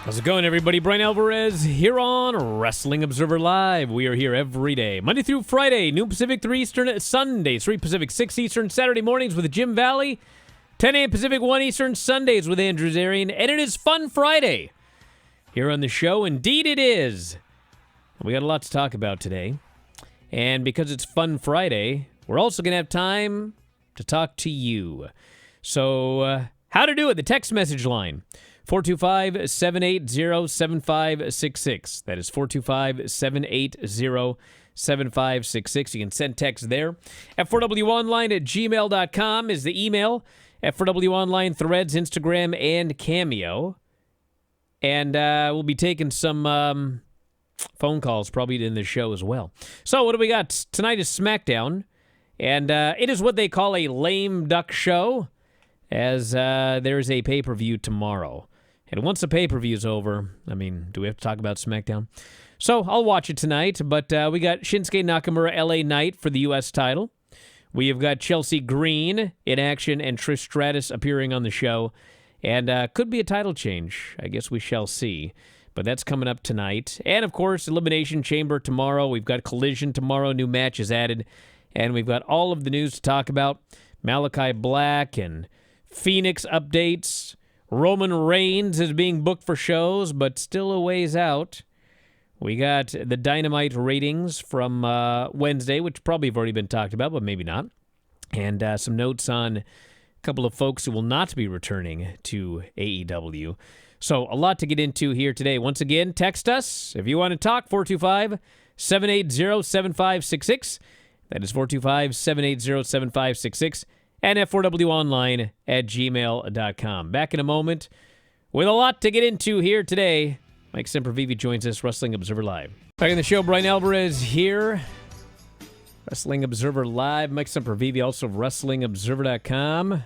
How's it going, everybody? Bryan Alvarez here on Wrestling Observer Live. We are here every day, Monday through Friday, noon Pacific, 3 Eastern, Sundays, 3 Pacific, 6 Eastern, Saturday mornings with Jim Valley, 10 a.m. Pacific, 1 Eastern, Sundays with Andrew Zarian, and it is Fun Friday here on the show. Indeed it is. We got a lot to talk about today, and because it's Fun Friday, we're also going to have time to talk to you. So, how to do it, the text message line. 425-780-7566. That is 425-780-7566. You can send text there. F4WOnline@gmail.com is the email. F4WOnline, Threads, Instagram, and Cameo. And we'll be taking some phone calls probably in the show as well. So what do we got? Tonight is Smackdown. And it is what they call a lame duck show, as there's a pay-per-view tomorrow. And once the pay-per-view is over, I mean, do we have to talk about SmackDown? So I'll watch it tonight, but we got Shinsuke Nakamura, LA Knight for the U.S. title. We have got Chelsea Green in action and Trish Stratus appearing on the show. And could be a title change. I guess we shall see. But that's coming up tonight. And, of course, Elimination Chamber tomorrow. We've got Collision tomorrow. New matches added. And we've got all of the news to talk about. Malachi Black and Phoenix updates. Roman Reigns is being booked for shows, but still a ways out. We got the Dynamite ratings from Wednesday, which probably have already been talked about, but maybe not. And some notes on a couple of folks who will not be returning to AEW. So a lot to get into here today. Once again, text us if you want to talk, 425-780-7566. That is 425-780-7566. And F4WOnline@gmail.com. Back in a moment with a lot to get into here today. Mike Sempervive joins us, Wrestling Observer Live. Back in the show, Bryan Alvarez here. Wrestling Observer Live. Mike Sempervive, also of WrestlingObserver.com.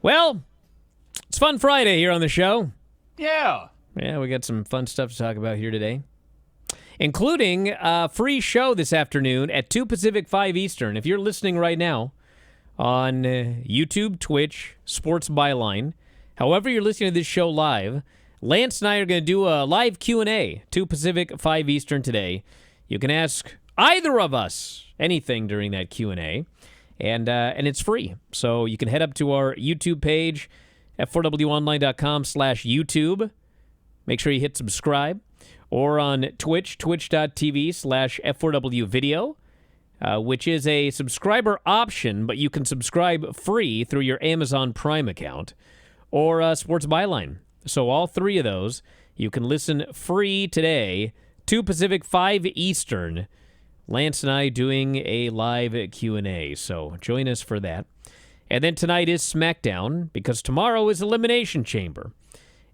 Well, it's Fun Friday here on the show. Yeah. Yeah, we got some fun stuff to talk about here today, including a free show this afternoon at 2 Pacific, 5 Eastern. If you're listening right now, on YouTube, Twitch, Sports Byline. However you're listening to this show live, Lance and I are going to do a live Q&A, 2 Pacific, 5 Eastern today. You can ask either of us anything during that Q&A, and it's free. So you can head up to our YouTube page, f4wonline.com/YouTube. Make sure you hit subscribe. Or on Twitch, twitch.tv/F4W video. Which is a subscriber option, but you can subscribe free through your Amazon Prime account or Sports Byline. So all three of those, you can listen free today, 2 Pacific, 5 Eastern. Lance and I doing a live Q&A, so join us for that. And then tonight is Smackdown, because tomorrow is Elimination Chamber.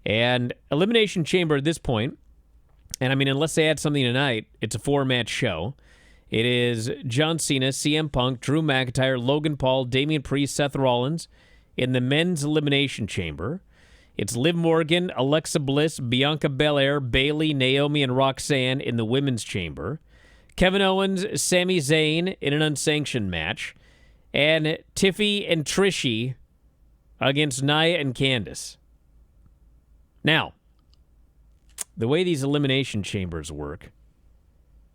And Elimination Chamber at this point, and I mean, unless they add something tonight, it's a 4-match show. It is John Cena, CM Punk, Drew McIntyre, Logan Paul, Damian Priest, Seth Rollins in the men's elimination chamber. It's Liv Morgan, Alexa Bliss, Bianca Belair, Bayley, Naomi, and Roxanne in the women's chamber. Kevin Owens, Sami Zayn in an unsanctioned match. And Tiffy and Trishi against Nia and Candice. Now, the way these elimination chambers work,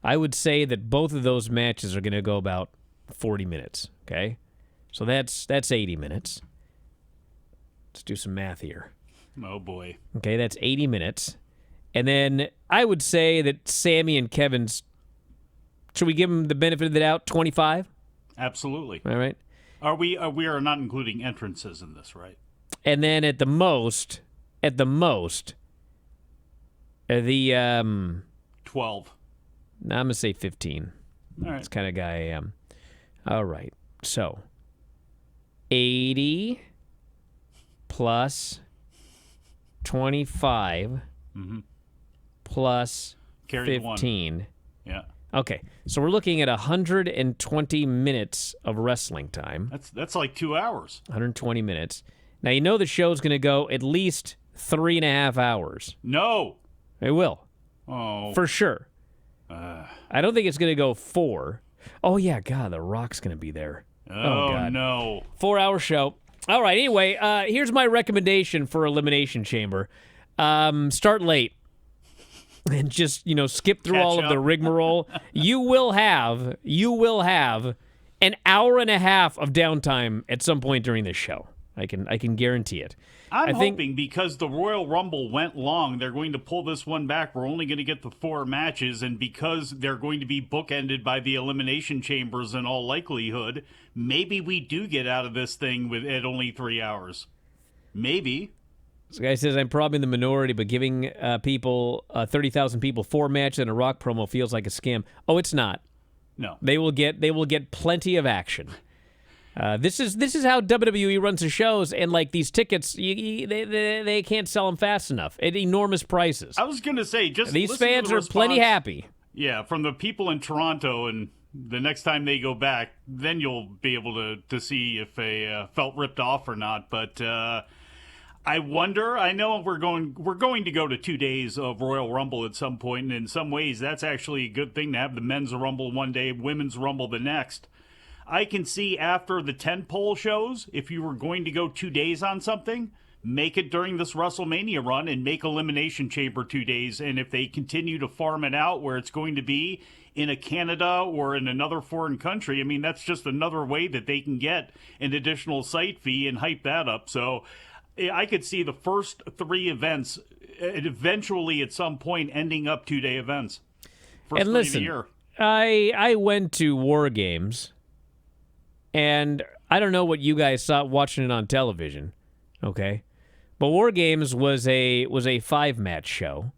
I would say that both of those matches are going to go about 40 minutes, okay? So that's 80 minutes. Let's do some math here. Oh, boy. Okay, that's 80 minutes. And then I would say that Sammy and Kevin's, should we give them the benefit of the doubt, 25? Absolutely. All right. We are not including entrances in this, right? And then at the most, the 12. Now I'm going to say 15. All right. That's the kind of guy I am. All right. So, 80 plus 25 plus Carry 15. Yeah. Okay. So we're looking at 120 minutes of wrestling time. That's like 2 hours. 120 minutes. Now, you know the show's going to go at least 3.5 hours. No. It will. Oh. For sure. I don't think it's going to go 4. Oh, yeah, God, The Rock's going to be there. Oh, God. no. 4-hour show. All right, anyway, here's my recommendation for Elimination Chamber. start late and just, skip through Catch all of the up. rigmarole. You will have an hour and a half of downtime at some point during this show. I can guarantee it. I'm I think, hoping because the Royal Rumble went long, they're going to pull this one back. We're only going to get the 4 matches, and because they're going to be bookended by the Elimination Chambers in all likelihood, maybe we do get out of this thing at only 3 hours. Maybe. This guy says, I'm probably in the minority, but giving 30,000 people 4 matches and a Rock promo feels like a scam. Oh, it's not. No. They will get plenty of action. This is how WWE runs the shows, and like these tickets, they can't sell them fast enough at enormous prices. I was going to say, just these listen to fans the are plenty response. happy. Yeah, from the people in Toronto, and the next time they go back, then you'll be able to see if they felt ripped off or not. But I wonder. I know we're going to go to 2 days of Royal Rumble at some point, and in some ways, that's actually a good thing to have the men's Rumble one day, women's Rumble the next. I can see after the tentpole shows, if you were going to go 2 days on something, make it during this WrestleMania run and make Elimination Chamber 2 days. And if they continue to farm it out where it's going to be in a Canada or in another foreign country, I mean, that's just another way that they can get an additional site fee and hype that up. So I could see the first 3 events eventually at some point ending up 2-day events. First And listen, of the year. I went to War Games, and I don't know what you guys saw watching it on television, okay? But War Games was a 5-match show.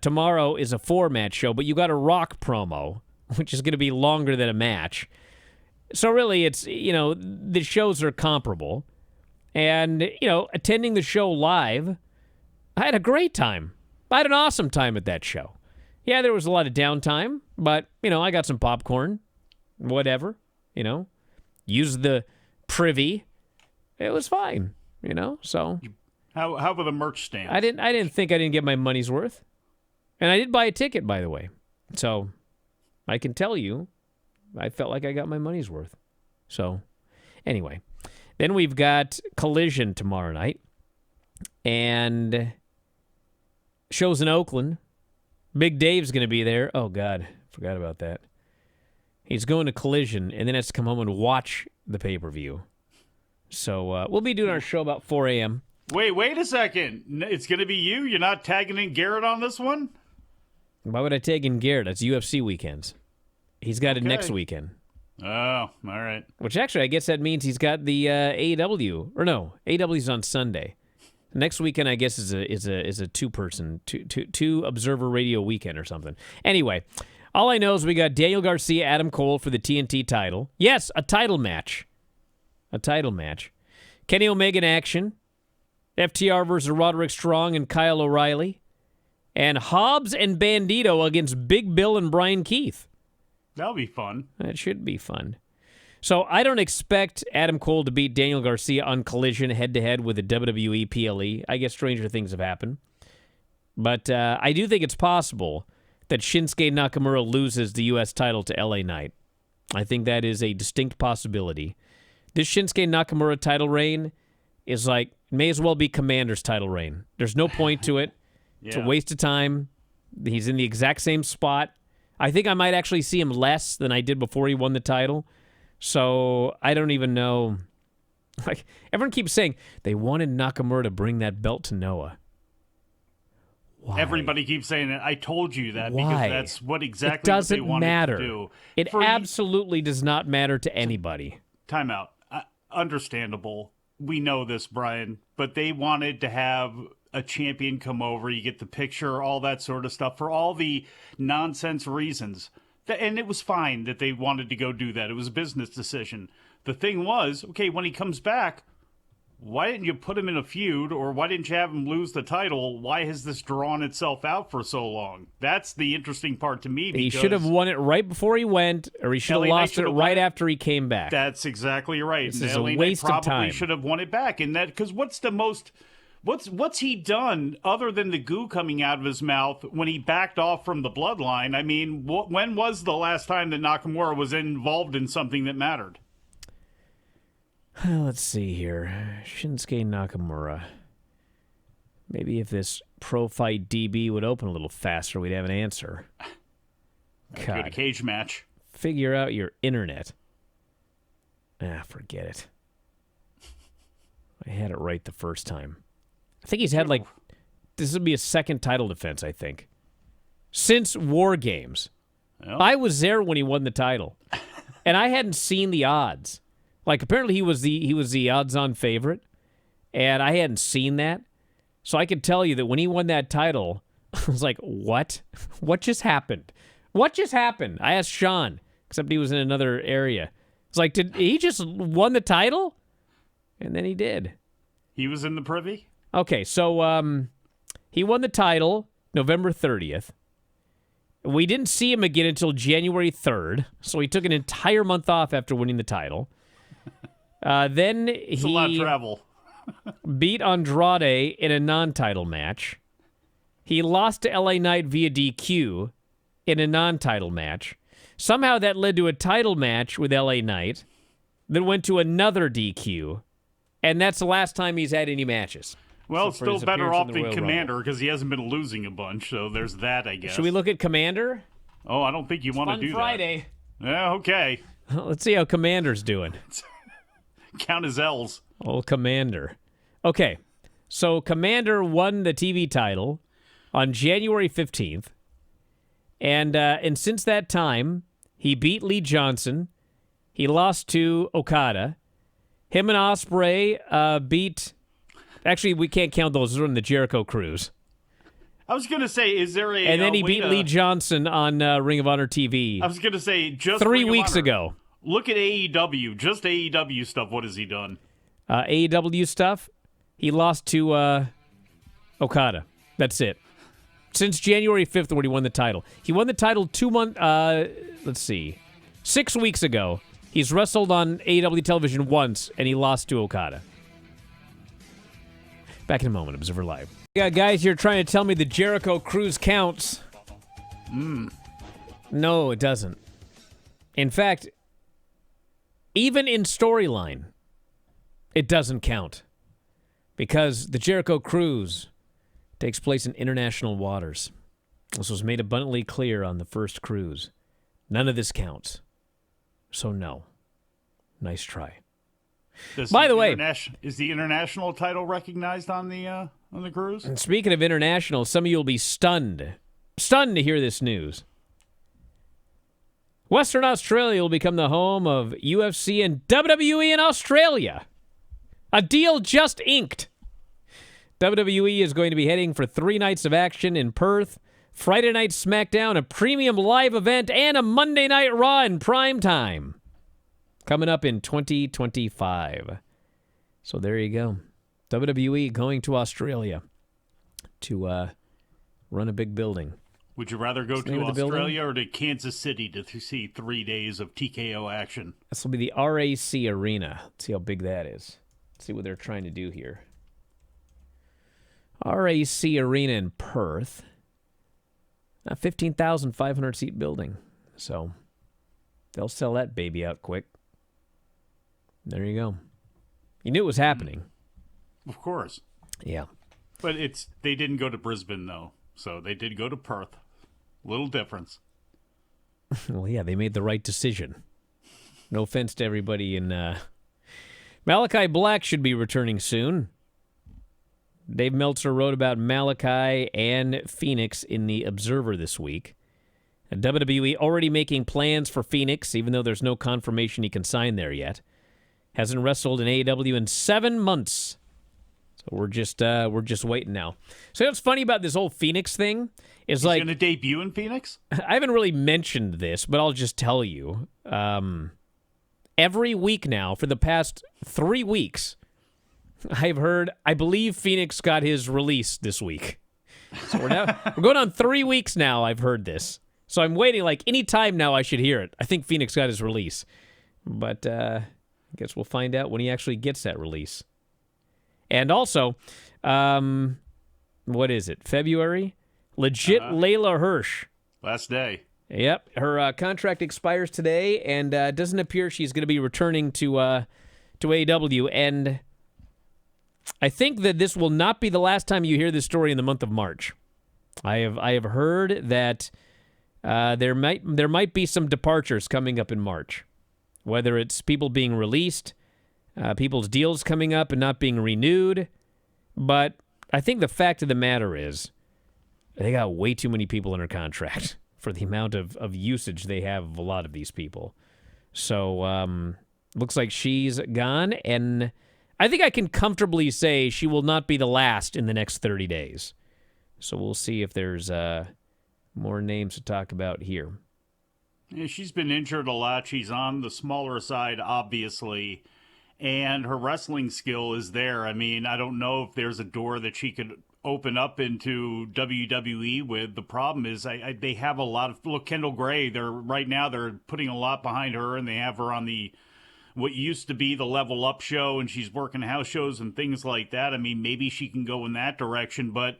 Tomorrow is a 4-match show, but you got a Rock promo, which is going to be longer than a match. So really, it's, the shows are comparable. And, attending the show live, I had a great time. I had an awesome time at that show. Yeah, there was a lot of downtime, but, I got some popcorn, whatever, used the privy. It was fine, so. How about the merch stand? I didn't think I didn't get my money's worth. And I did buy a ticket, by the way. So I can tell you, I felt like I got my money's worth. So anyway, then we've got Collision tomorrow night. And shows in Oakland. Big Dave's going to be there. Oh, God. Forgot about that. He's going to Collision and then has to come home and watch the pay-per-view. So we'll be doing our show about 4 a.m. Wait a second. It's going to be you? You're not tagging in Garrett on this one? Why would I tag in Garrett? That's UFC weekends. He's got it next weekend. Oh, all right. Which actually, I guess that means he's got the AEW. Or no, AEW's on Sunday. Next weekend, I guess, is a two-person, two Observer Radio weekend or something. Anyway, all I know is we got Daniel Garcia, Adam Cole for the TNT title. Yes, a title match. A title match. Kenny Omega in action. FTR versus Roderick Strong and Kyle O'Reilly. And Hobbs and Bandito against Big Bill and Brian Keith. That'll be fun. That should be fun. So I don't expect Adam Cole to beat Daniel Garcia on Collision head-to-head with the WWE PLE. I guess stranger things have happened. But I do think it's possible that Shinsuke Nakamura loses the U.S. title to LA Knight. I think that is a distinct possibility. This Shinsuke Nakamura title reign is may as well be Commander's title reign. There's no point to it. Yeah. It's a waste of time. He's in the exact same spot. I think I might actually see him less than I did before he won the title. So I don't even know. Everyone keeps saying they wanted Nakamura to bring that belt to Noah. Why? Everybody keeps saying that. I told you that Why? because that's what exactly it doesn't what they wanted matter. to do. It absolutely does not matter to anybody. Time out. Understandable. We know this, Brian, but they wanted to have a champion come over. You get the picture, all that sort of stuff for all the nonsense reasons. And it was fine that they wanted to go do that. It was a business decision. The thing was, okay, when he comes back, why didn't you put him in a feud, or why didn't you have him lose the title? Why has this drawn itself out for so long? That's the interesting part to me. He should have won it right before he went, or he should have lost it right after he came back. That's exactly right. This is a waste of time. Probably should have won it back. And that, because what's he done other than the goo coming out of his mouth when he backed off from the bloodline? I mean, when was the last time that Nakamura was involved in something that mattered? Let's see here. Shinsuke Nakamura. Maybe if this Pro Fight DB would open a little faster, we'd have an answer. Go to cage match. Figure out your internet. Forget it. I had it right the first time. I think he's had this would be a second title defense, I think. Since War Games. Well, I was there when he won the title. And I hadn't seen the odds. Apparently he was the odds-on favorite. And I hadn't seen that. So I could tell you that when he won that title, I was like, what? What just happened? What just happened? I asked Sean, except he was in another area. It's like, did he just won the title? And then he did. He was in the privy? Okay, so he won the title November 30th. We didn't see him again until January 3rd, so he took an entire month off after winning the title. Then it's a lot of travel. Beat Andrade in a non-title match. He lost to LA Knight via DQ in a non-title match. Somehow that led to a title match with LA Knight, then went to another DQ, and that's the last time he's had any matches. Well, still better off than Commander because he hasn't been losing a bunch, so there's that, I guess. Should we look at Commander? Oh, I don't think you want to do Friday. That. Yeah, okay. Let's see how Commander's doing. Count his L's. Old Commander. Okay, so Commander won the TV title on January 15th, and since that time, he beat Lee Johnson. He lost to Okada. Him and Ospreay beat... Actually, we can't count those. Those are in the Jericho Cruise. I was going to say, is there a... And then he beat Lee Johnson on Ring of Honor TV. I was going to say, just 3 weeks ago. Look at AEW. Just AEW stuff. What has he done? AEW stuff? He lost to Okada. That's it. Since January 5th when he won the title. He won the title 6 weeks ago. He's wrestled on AEW television once, and he lost to Okada. Back in a moment, Observer Live. Yeah, guys, you're trying to tell me the Jericho Cruise counts. No, it doesn't. In fact, even in storyline, it doesn't count. Because the Jericho Cruise takes place in international waters. This was made abundantly clear on the first cruise. None of this counts. So no. Nice try. By the way, is the international title recognized on the cruise? And speaking of international, some of you will be stunned to hear this news. Western Australia will become the home of UFC and WWE in Australia. A deal just inked. WWE is going to be heading for 3 nights of action in Perth, Friday night Smackdown, a premium live event, and a Monday night Raw in prime time. Coming up in 2025. So there you go. WWE going to Australia to run a big building. Would you rather go to Australia or to Kansas City to see 3 days of TKO action? This will be the RAC Arena. Let's see how big that is. Let's see what they're trying to do here. RAC Arena in Perth. A 15,500 seat building. So they'll sell that baby out quick. There you go. You knew it was happening. Of course. Yeah. But they didn't go to Brisbane, though. So they did go to Perth. Little difference. Well, yeah, they made the right decision. No offense to everybody in... Malachi Black should be returning soon. Dave Meltzer wrote about Malachi and Phoenix in the Observer this week. WWE already making plans for Phoenix, even though there's no confirmation he can sign there yet. Hasn't wrestled in AEW in 7 months. So we're just waiting now. So what's funny about this whole Phoenix thing is He's going to debut in Phoenix? I haven't really mentioned this, but I'll just tell you. Every week now, for the past 3 weeks, I've heard, I believe Phoenix got his release this week. So we're going on 3 weeks now, I've heard this. So I'm waiting, any time now I should hear it. I think Phoenix got his release. But I guess we'll find out when he actually gets that release. And also, what is it, February? Legit Layla Hirsch. Last day. Yep, her contract expires today, and it doesn't appear she's going to be returning to AEW. And I think that this will not be the last time you hear this story in the month of March. I have heard that there might be some departures coming up in March, whether it's people being released, people's deals coming up and not being renewed. But I think the fact of the matter is they got way too many people under contract for the amount of usage they have of a lot of these people. So looks like she's gone, and I think I can comfortably say she will not be the last in the next 30 days. So we'll see if there's more names to talk about here. Yeah, she's been injured a lot. She's on the smaller side, obviously, and her wrestling skill is there. I mean, I don't know if there's a door that she could open up into WWE with. The problem is they have a lot of... Look, Kendall Gray, right now they're putting a lot behind her, and they have her on what used to be the Level Up show, and she's working house shows and things like that. I mean, maybe she can go in that direction, but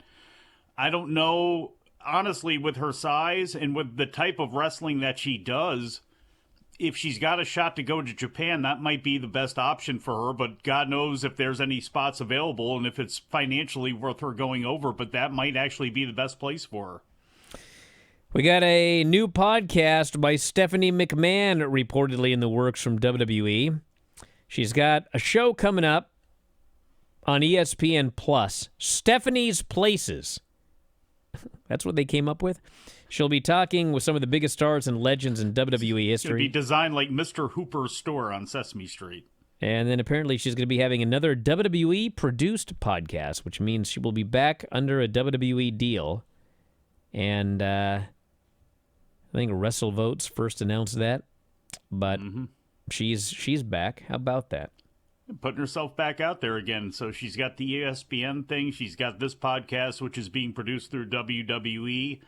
I don't know, honestly, with her size and with the type of wrestling that she does, if she's got a shot to go to Japan, that might be the best option for her, but God knows if there's any spots available and if it's financially worth her going over, but that might actually be the best place for her. We got a new podcast by Stephanie McMahon reportedly in the works from WWE. She's got a show coming up on ESPN Plus, Stephanie's Places. That's what they came up with. She'll be talking with some of the biggest stars and legends in WWE history. It's going to be designed like Mr. Hooper's store on Sesame Street. And then apparently she's going to be having another WWE-produced podcast, which means she will be back under a WWE deal. And I think WrestleVotes first announced that. But she's back. How about that? Putting herself back out there again. So she's got the ESPN thing. She's got this podcast, which is being produced through WWE.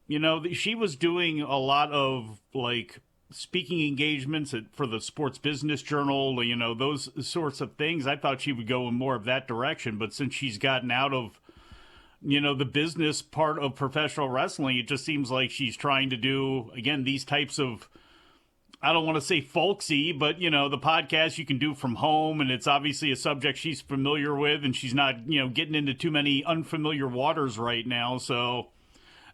You know, she was doing a lot of, like, speaking engagements for the Sports Business Journal, you know, those sorts of things. I thought she would go in more of that direction. But since she's gotten out of, you know, the business part of professional wrestling, it just seems like she's trying to do, again, these types of, I don't want to say folksy, but, you know, the podcast you can do from home, and it's obviously a subject she's familiar with, and she's not, you know, getting into too many unfamiliar waters right now. So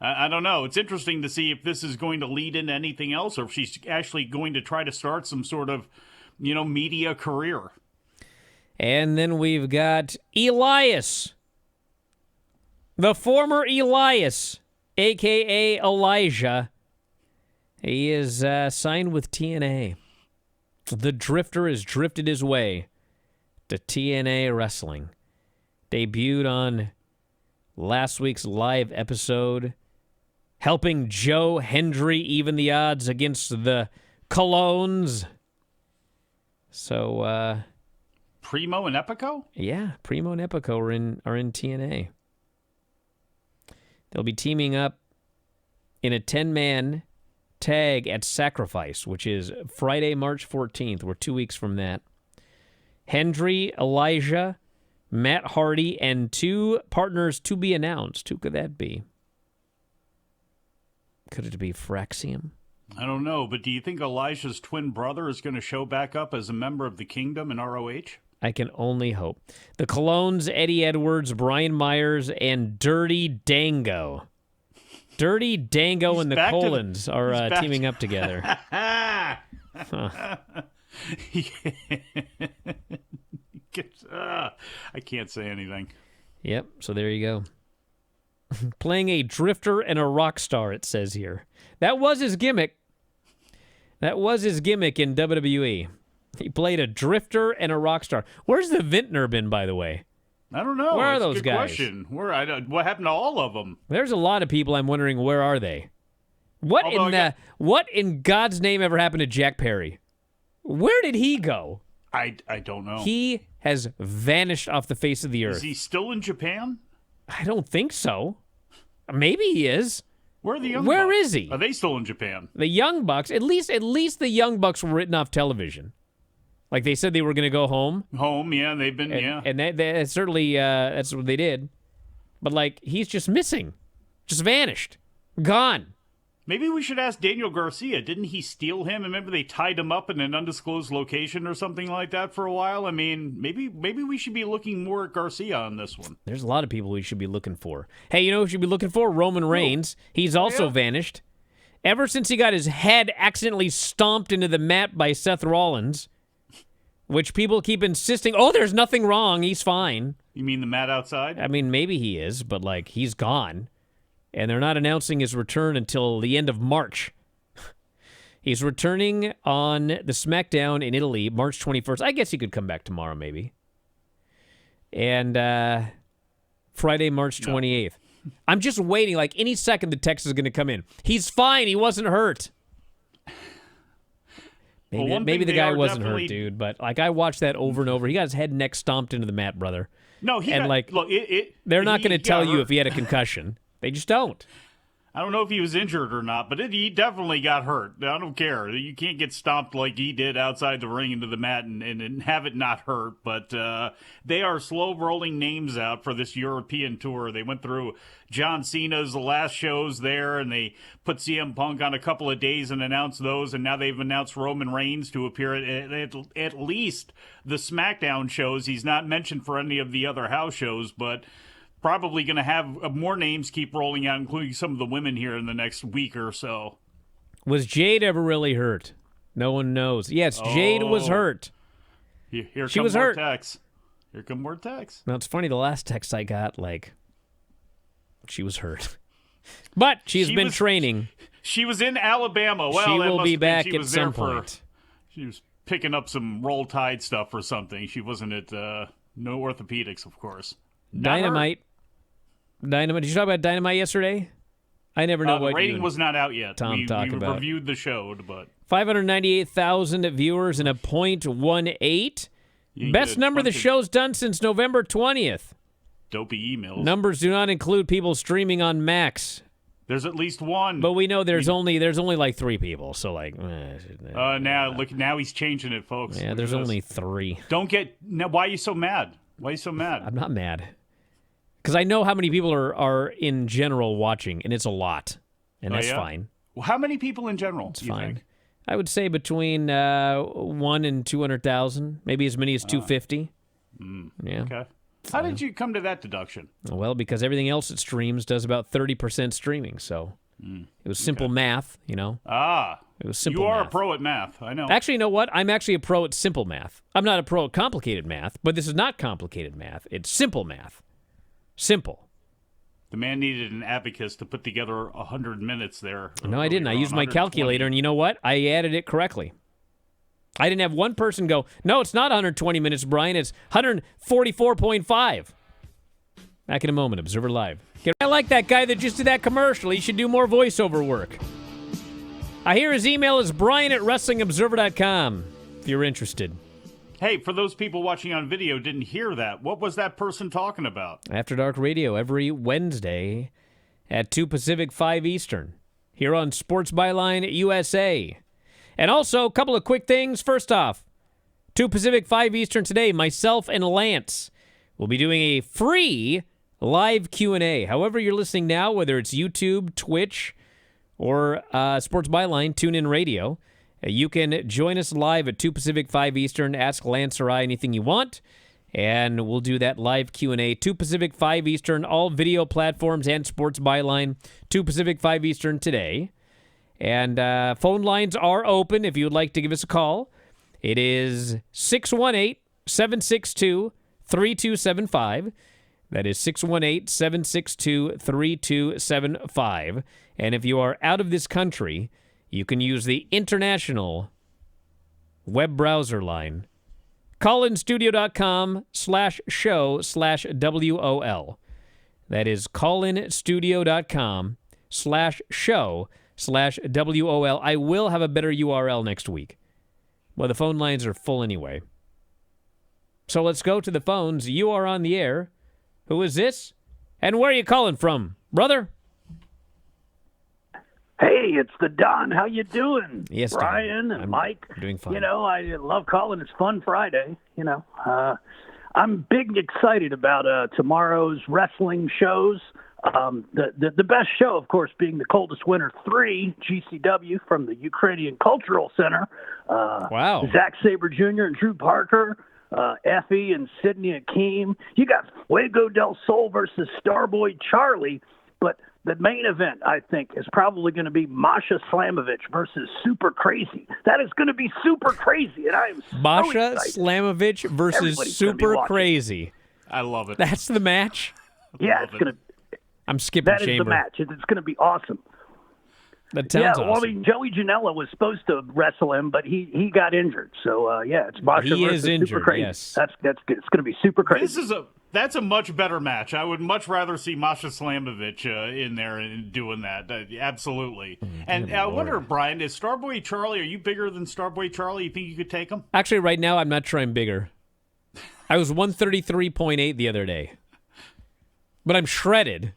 I don't know. It's interesting to see if this is going to lead into anything else, or if she's actually going to try to start some sort of, you know, media career. And then we've got Elias, the former Elias, a.k.a. Elijah. He is signed with TNA. The Drifter has drifted his way to TNA Wrestling. Debuted on last week's live episode, helping Joe Hendry even the odds against the Colognes. So, Primo and Epico? Yeah, Primo and Epico are in TNA. They'll be teaming up in a 10-man tag at Sacrifice, which is Friday, March 14th. We're 2 weeks from that. Hendry, Elijah, Matt Hardy, and 2 partners to be announced. Who could that be? Could it be Fraxium? I don't know, but do you think Elijah's twin brother is going to show back up as a member of the Kingdom in ROH? I can only hope. The Colognes, Eddie Edwards, Brian Myers, and Dirty Dango. Dirty Dango and the Colons are teaming up together. I can't say anything. Yep, so there you go. Playing a drifter and a rock star, it says here. That was his gimmick. That was his gimmick in WWE. He played a drifter and a rock star. Where's the Vintner been, by the way? I don't know. Where are That's those a good guys? Question. What happened to all of them? There's a lot of people I'm wondering, where are they? What in God's name ever happened to Jack Perry? Where did he go? I don't know. He has vanished off the face of the earth. Is he still in Japan? I don't think so. Maybe he is. Where are the Young Bucks? Where is he? Are they still in Japan? The Young Bucks, at least the Young Bucks were written off television. Like they said they were going to go home. Home, yeah, they've been, yeah. And they certainly, that's what they did. But, like, he's just missing. Just vanished. Gone. Maybe we should ask Daniel Garcia. Didn't he steal him? Remember they tied him up in an undisclosed location or something like that for a while? I mean, maybe we should be looking more at Garcia on this one. There's a lot of people we should be looking for. Hey, you know who we should be looking for? Roman Reigns. He's also vanished. Ever since he got his head accidentally stomped into the mat by Seth Rollins, which people keep insisting, oh, there's nothing wrong. He's fine. You mean the mat outside? I mean, maybe he is, but, like, he's gone. And they're not announcing his return until the end of March. He's returning on the Smackdown in Italy, March 21st. I guess he could come back tomorrow, maybe. And Friday, March 28th. I'm just waiting. Like, any second the text is going to come in. He's fine. He wasn't hurt. Maybe the guy wasn't hurt, dude. But, like, I watched that over and over. He got his head and neck stomped into the mat, brother. No, they're not going to tell you if he had a concussion. They just don't. I don't know if he was injured or not, but he definitely got hurt. I don't care. You can't get stomped like he did outside the ring into the mat and have it not hurt. But they are slow rolling names out for this European tour. They went through John Cena's the last shows there, and they put CM Punk on a couple of days and announced those, and now they've announced Roman Reigns to appear at least the SmackDown shows. He's not mentioned for any of the other house shows, but probably going to have more names keep rolling out, including some of the women here in the next week or so. Was Jade ever really hurt? No one knows. Yes, Jade was hurt. Here she come was more hurt. texts. Here come more texts. Now, it's funny, the last text I got, like, she was hurt. But she's been training. She was in Alabama. Well, she will be back at some point. She was picking up some Roll Tide stuff or something. She wasn't at no orthopedics, of course. Dynamite. Did you talk about Dynamite yesterday? I never know what the rating was not out yet. Tom talk we about. Reviewed the show, but 598,000 viewers and a .18. Best number the show's done since November 20th. Dopey emails. Numbers do not include people streaming on Max. There's at least one. But we know there's only like 3 people. So like now he's changing it, folks. Yeah, there's only 3. Why are you so mad? I'm not mad. Because I know how many people are in general watching, and it's a lot. And that's fine. Well, how many people in general? It's fine. Think? I would say between 1 and 200,000, maybe as many as 250. Yeah. Okay. How did you come to that deduction? Well, because everything else it streams does about 30% streaming, so it was simple math, you know. It was simple math. You are a pro at math, I know. Actually, you know what? I'm actually a pro at simple math. I'm not a pro at complicated math, but this is not complicated math. It's simple math. Simple. The man needed an abacus to put together 100 minutes there. No, I didn't. I used my calculator, and you know what? I added it correctly. I didn't have one person go, no, it's not 120 minutes, Bryan. It's 144.5. Back in a moment, Observer Live. I like that guy that just did that commercial. He should do more voiceover work. I hear his email is Bryan@WrestlingObserver.com, if you're interested. Hey, for those people watching on video didn't hear that, what was that person talking about? After Dark Radio every Wednesday at 2 Pacific, 5 Eastern, here on Sports Byline USA. And also, a couple of quick things. First off, 2 Pacific, 5 Eastern today, myself and Lance will be doing a free live Q&A. However you're listening now, whether it's YouTube, Twitch, or Sports Byline, TuneIn Radio, you can join us live at 2 Pacific, 5 Eastern. Ask Lance or I anything you want, and we'll do that live Q&A. 2 Pacific, 5 Eastern, all video platforms and Sports Byline, 2 Pacific, 5 Eastern today. And phone lines are open if you would like to give us a call. It is 618-762-3275. That is 618-762-3275. And if you are out of this country, you can use the international web browser line, callinstudio.com/show/WOL. That is callinstudio.com/show/WOL. I will have a better URL next week. Well, the phone lines are full anyway. So let's go to the phones. You are on the air. Who is this? And where are you calling from, brother? Hey, it's the Don. How you doing? Yes, Bryan and Mike. I'm doing fine. You know, I love calling. It's Fun Friday. You know, I'm big excited about tomorrow's wrestling shows. The best show, of course, being the Coldest Winter 3, GCW from the Ukrainian Cultural Center. Wow. Zack Sabre Jr. and Drew Parker, Effie and Sydney Akeem. You got Fuego del Sol versus Starboy Charlie. But the main event, I think, is probably going to be Masha Slamovich versus Super Crazy. That is going to be super crazy, and I am so Masha excited. Slamovich versus Everybody's gonna be Super watching. Crazy. I love it. That's the match? Yeah, Love it's it. going to. I'm skipping That is Chamber. the match. It's going to be awesome. That sounds Well, awesome. I mean, Joey Janela was supposed to wrestle him, but he got injured. So it's Masha He versus is injured, Super Crazy. yes. That's good. It's going to be super crazy. That's a much better match. I would much rather see Masha Slamovich in there and doing that. Absolutely. And I wonder, Brian, is Starboy Charlie? Are you bigger than Starboy Charlie? You think you could take him? Actually, right now, I'm not sure I'm bigger. I was 133.8 the other day. But I'm shredded.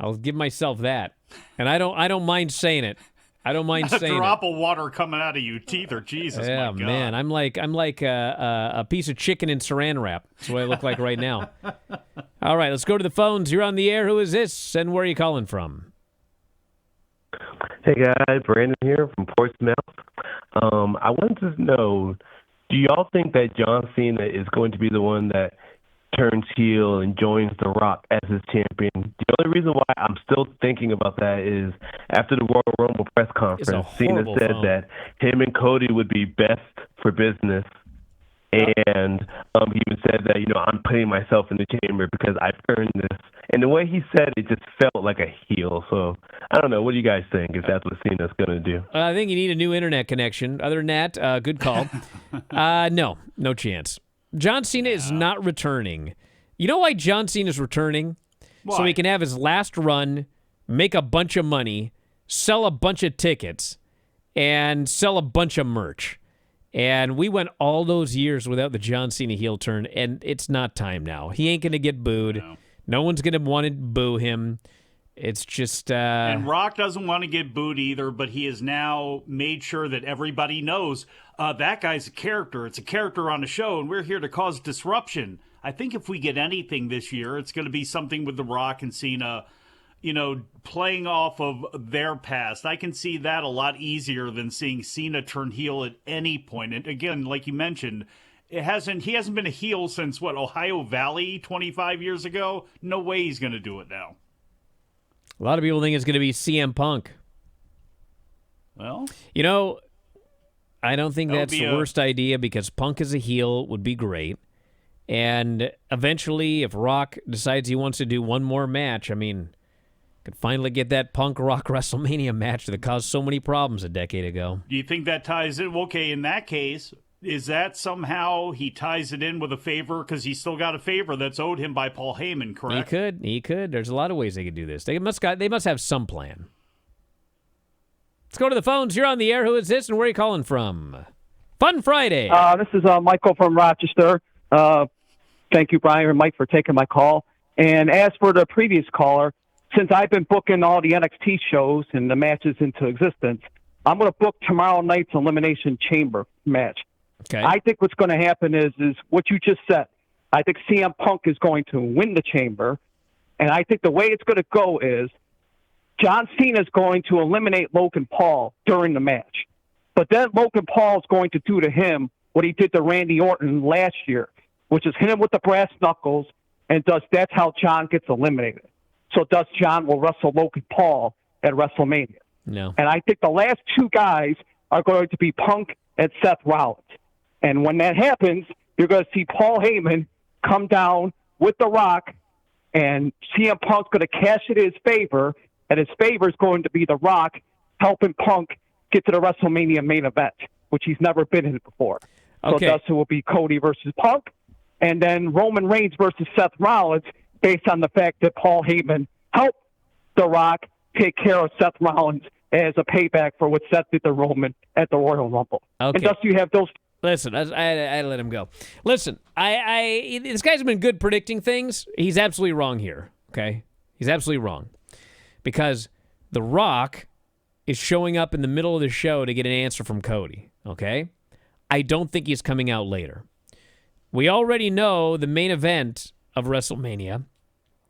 I'll give myself that. And I don't mind saying it. I don't mind A saying drop of water coming out of your teeth, or Jesus, it. Yeah, my God. man. I'm like a piece of chicken in saran wrap. That's what I look like right now. All right, let's go to the phones. You're on the air. Who is this? And where are you calling from? Hey guys, Brandon here from Portsmouth. I wanted to know, do y'all think that John Cena is going to be the one that turns heel and joins The Rock as his champion? The only reason why I'm still thinking about that is after the Royal Rumble press conference, Cena horrible said phone. that him and Cody would be best for business. And he even said that, I'm putting myself in the chamber because I've earned this. And the way he said it just felt like a heel. So I don't know. What do you guys think if that's what Cena's going to do? I think you need a new internet connection. Other than that, good call. No chance. John Cena is not returning. You know why John Cena is returning? So he can have his last run, make a bunch of money, sell a bunch of tickets, and sell a bunch of merch. And we went all those years without the John Cena heel turn, and it's not time now. He ain't going to get booed. No one's going to want to boo him. It's just... And Rock doesn't want to get booed either, but he has now made sure that everybody knows that guy's a character. It's a character on the show, and we're here to cause disruption. I think if we get anything this year, it's going to be something with The Rock and Cena, playing off of their past. I can see that a lot easier than seeing Cena turn heel at any point. And again, like you mentioned, he hasn't been a heel since, Ohio Valley 25 years ago? No way he's going to do it now. A lot of people think it's going to be CM Punk. Well, I don't think That would that's be the worst idea because Punk as a heel would be great. And eventually, if Rock decides he wants to do one more match, could finally get that Punk Rock WrestleMania match that caused so many problems a decade ago. do you think that ties in? Okay, in that case, is that somehow he ties it in with a favor? Because he's still got a favor that's owed him by Paul Heyman, correct? He could. There's a lot of ways they could do this. They must have some plan. Let's go to the phones. You're on the air. Who is this, and where are you calling from? Fun Friday. This is Michael from Rochester. Thank you, Brian and Mike, for taking my call. And as for the previous caller, since I've been booking all the NXT shows and the matches into existence, I'm going to book tomorrow night's Elimination Chamber match. Okay. I think what's going to happen is what you just said. I think CM Punk is going to win the Chamber, and I think the way it's going to go is John Cena is going to eliminate Logan Paul during the match. But then Logan Paul is going to do to him what he did to Randy Orton last year, which is hit him with the brass knuckles, and that's how John gets eliminated. So John will wrestle Logan Paul at WrestleMania. No. And I think the last two guys are going to be Punk and Seth Rollins. And when that happens, you're going to see Paul Heyman come down with The Rock, and CM Punk's going to cash it in his favor, and his favor is going to be The Rock helping Punk get to the WrestleMania main event, which he's never been in before. Okay. So thus it will be Cody versus Punk, and then Roman Reigns versus Seth Rollins, based on the fact that Paul Heyman helped The Rock take care of Seth Rollins as a payback for what Seth did to Roman at the Royal Rumble. Okay. And thus you have those. Listen, I had to let him go. Listen, this guy's been good predicting things. He's absolutely wrong here, okay? He's absolutely wrong. Because The Rock is showing up in the middle of the show to get an answer from Cody, okay? I don't think he's coming out later. We already know the main event of WrestleMania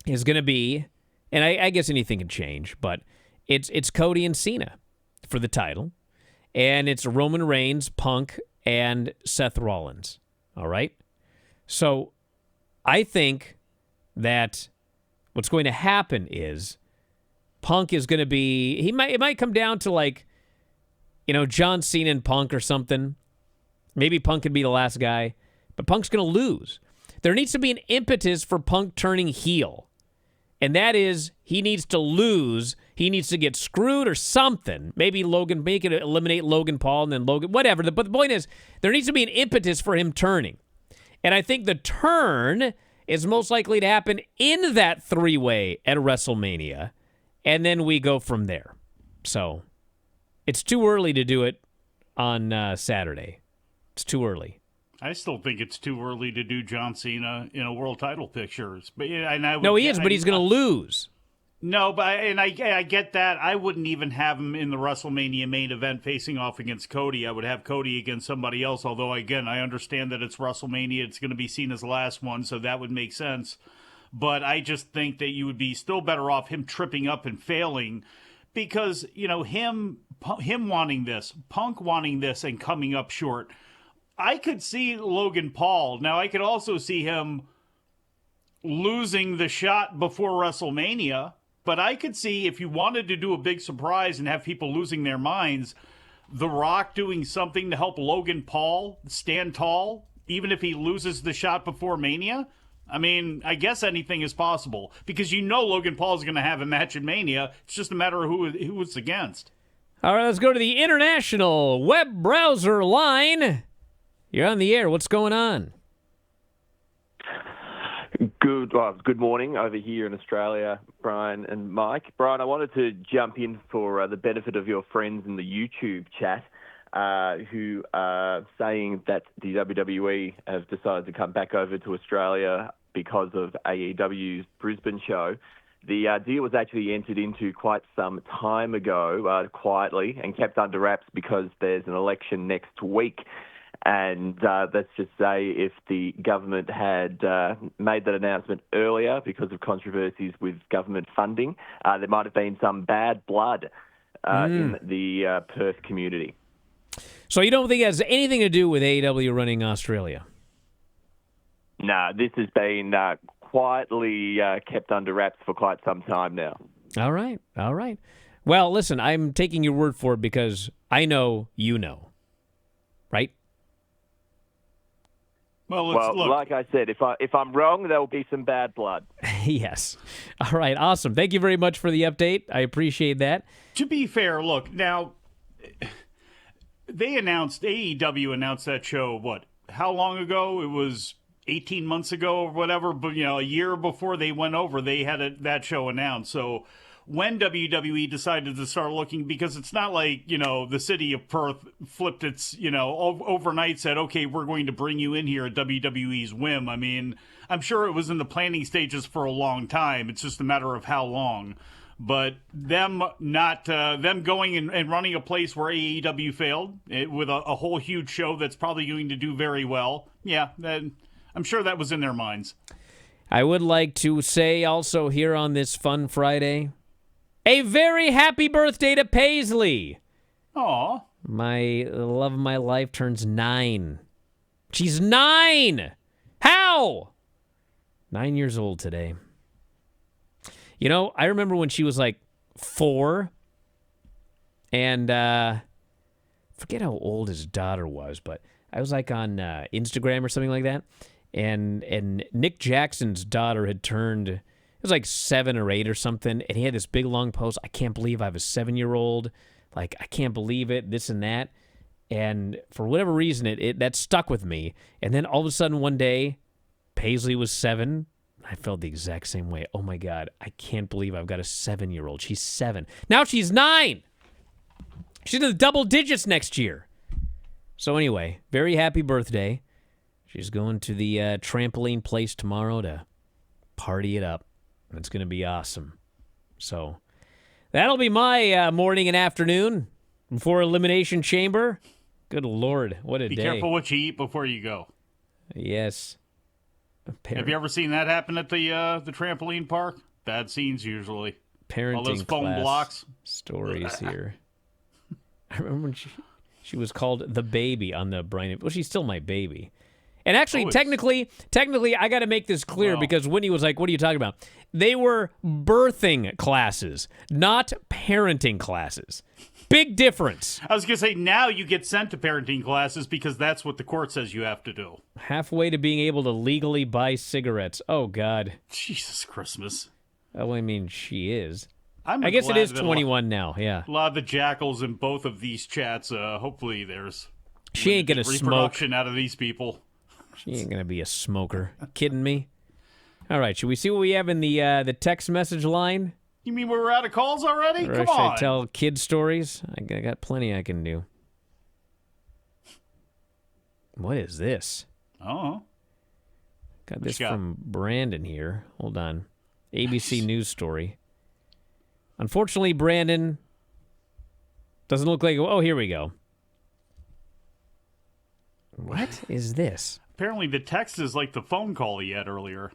is going to be and I guess anything can change, but it's Cody and Cena for the title, and it's Roman Reigns, Punk, and Seth Rollins. All right? So I think that what's going to happen is Punk is going to be, it might come down to like, John Cena and Punk or something. Maybe Punk could be the last guy, but Punk's going to lose. There needs to be an impetus for Punk turning heel. And that is, he needs to lose. He needs to get screwed or something. Maybe make it eliminate Logan Paul and then Logan, whatever. But the point is, there needs to be an impetus for him turning. And I think the turn is most likely to happen in that three-way at WrestleMania. And then we go from there. So it's too early to do it on Saturday. It's too early. I still think it's too early to do John Cena in a world title picture. But he is, but he's going to lose. No, but I get that. I wouldn't even have him in the WrestleMania main event facing off against Cody. I would have Cody against somebody else, although, again, I understand that it's WrestleMania. It's going to be Cena's last one, so that would make sense. But I just think that you would be still better off him tripping up and failing because, him wanting this, Punk wanting this and coming up short. I could see Logan Paul. Now, I could also see him losing the shot before WrestleMania, but I could see if you wanted to do a big surprise and have people losing their minds, The Rock doing something to help Logan Paul stand tall, even if he loses the shot before Mania. I mean, I guess anything is possible because Logan Paul is going to have a match in Mania. It's just a matter of who it's against. All right, let's go to the international web browser line. You're on the air. What's going on? Good morning over here in Australia, Bryan and Mike. Bryan, I wanted to jump in for the benefit of your friends in the YouTube chat who are saying that the WWE have decided to come back over to Australia because of AEW's Brisbane show. The deal was actually entered into quite some time ago, quietly, and kept under wraps because there's an election next week. And let's just say if the government had made that announcement earlier because of controversies with government funding, there might have been some bad blood in the Perth community. So you don't think it has anything to do with AEW running Australia? No, this has been quietly kept under wraps for quite some time now. All right. Well, listen, I'm taking your word for it because I know you know, right? Well, look. Like I said, if I'm wrong, there will be some bad blood. Yes. All right. Awesome. Thank you very much for the update. I appreciate that. To be fair, look, now, AEW announced that show, how long ago? It was 18 months ago or whatever, but, a year before they went over, they had that show announced. So when WWE decided to start looking, because it's not like, the city of Perth flipped its, overnight said, okay, we're going to bring you in here at WWE's whim. I mean, I'm sure it was in the planning stages for a long time. It's just a matter of how long. But them going and running a place where AEW failed with a whole huge show that's probably going to do very well. Yeah, I'm sure that was in their minds. I would like to say also here on this fun Friday, a very happy birthday to Paisley. Aw. My love of my life turns 9. She's 9! How? 9 years old today. I remember when she was like 4, and forget how old his daughter was, but I was like on Instagram or something like that, and Nick Jackson's daughter had turned, it was like 7 or 8 or something, and he had this big long post, I can't believe I have a 7-year-old, like, I can't believe it, this and that, and for whatever reason, that stuck with me, and then all of a sudden one day, Paisley was 7, I felt the exact same way. Oh my God, I can't believe I've got a 7-year-old. She's 7. Now she's 9. She's in the double digits next year. So anyway, very happy birthday. She's going to the trampoline place tomorrow to party it up. It's going to be awesome. So that'll be my morning and afternoon before Elimination Chamber. Good Lord, what a day. Be careful what you eat before you go. Yes. Have you ever seen that happen at the trampoline park? bad scenes usually. Parenting All those foam class blocks. stories here. I remember when she was called the baby on the Bryan. Well, she's still my baby. And actually, technically, I got to make this clear because Whitney was like, "What are you talking about?" They were birthing classes, not parenting classes. Big difference. I was going to say, now you get sent to parenting classes because that's what the court says you have to do. Halfway to being able to legally buy cigarettes. Oh, God. Jesus Christmas. Oh, I mean, she is. I guess it is 21 now, yeah. A lot of the jackals in both of these chats, hopefully there's she ain't going to smoke. Reproduction out of these people. She ain't going to be a smoker. Kidding me? All right, should we see what we have in the text message line? You mean we're out of calls already? Or Come should on. I tell kid stories? I got plenty I can do. What is this? Oh. Got this from Brandon here. Hold on. ABC News story. Unfortunately, Brandon doesn't look like... Oh, here we go. What is this? Apparently the text is like the phone call he had earlier.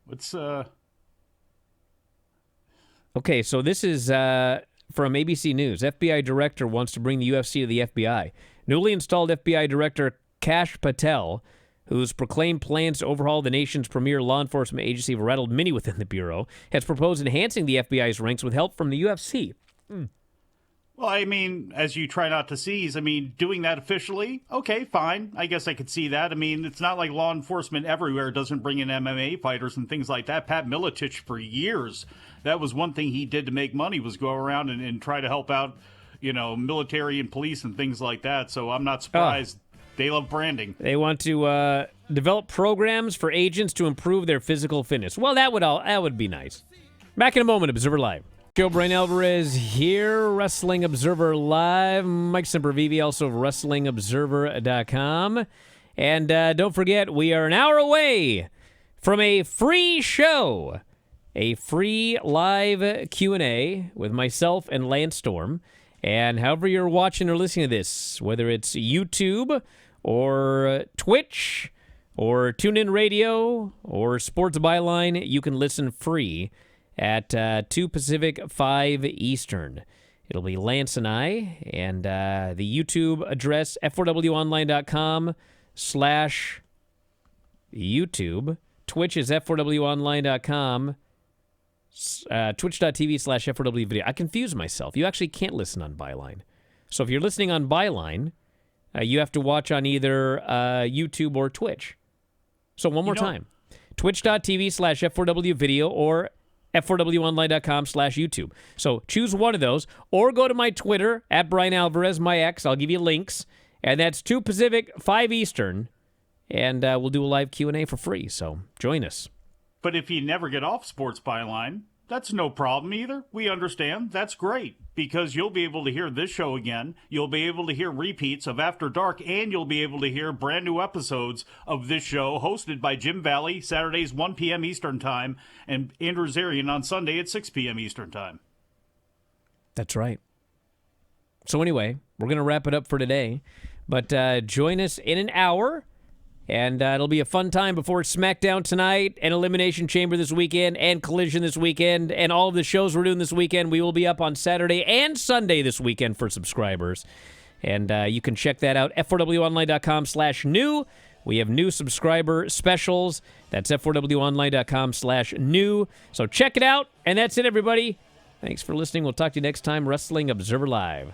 What's, Okay, so this is from ABC News. FBI director wants to bring the UFC to the FBI. Newly installed FBI director Kash Patel, whose proclaimed plans to overhaul the nation's premier law enforcement agency have rattled many within the Bureau, has proposed enhancing the FBI's ranks with help from the UFC. Well, I mean, as you try not to seize, I mean, doing that officially, okay, fine. I guess I could see that. I mean, it's not like law enforcement everywhere doesn't bring in MMA fighters and things like that. Pat Miletich, for years, that was one thing he did to make money, was go around and try to help out, military and police and things like that. So I'm not surprised. They love branding. They want to develop programs for agents to improve their physical fitness. Well, that would be nice. Back in a moment, Observer Live. Joe Bryan Alvarez here, Wrestling Observer Live. Mike Sempervive, also of WrestlingObserver.com. And don't forget, we are an hour away from a free show, a free live Q&A with myself and Lance Storm. And however you're watching or listening to this, whether it's YouTube or Twitch or TuneIn Radio or Sports Byline, you can listen free at 2 Pacific, 5 Eastern. It'll be Lance and I, and the YouTube address, f4wonline.com/YouTube. Twitch is f4wonline.com, twitch.tv/f4w video. I confuse myself. You actually can't listen on Byline. So if you're listening on Byline, you have to watch on either YouTube or Twitch. So one more time. Twitch.tv/f4w video or f4wonline.com/YouTube. So choose one of those, or go to my Twitter, at Bryan Alvarez, my ex. I'll give you links. And that's 2 Pacific, 5 Eastern. And we'll do a live Q&A for free. So join us. But if you never get off Sports Byline, that's no problem either. We understand. That's great, because you'll be able to hear this show again. You'll be able to hear repeats of After Dark, and you'll be able to hear brand new episodes of this show hosted by Jim Valley, Saturdays 1 p.m. Eastern Time, and Andrew Zarian on Sunday at 6 p.m. Eastern Time. That's right. So anyway, we're going to wrap it up for today. But join us in an hour. And it'll be a fun time before Smackdown tonight and Elimination Chamber this weekend and Collision this weekend and all of the shows we're doing this weekend. We will be up on Saturday and Sunday this weekend for subscribers. And you can check that out, f4wonline.com/new. We have new subscriber specials. That's f4wonline.com/new. So check it out. And that's it, everybody. Thanks for listening. We'll talk to you next time, Wrestling Observer Live.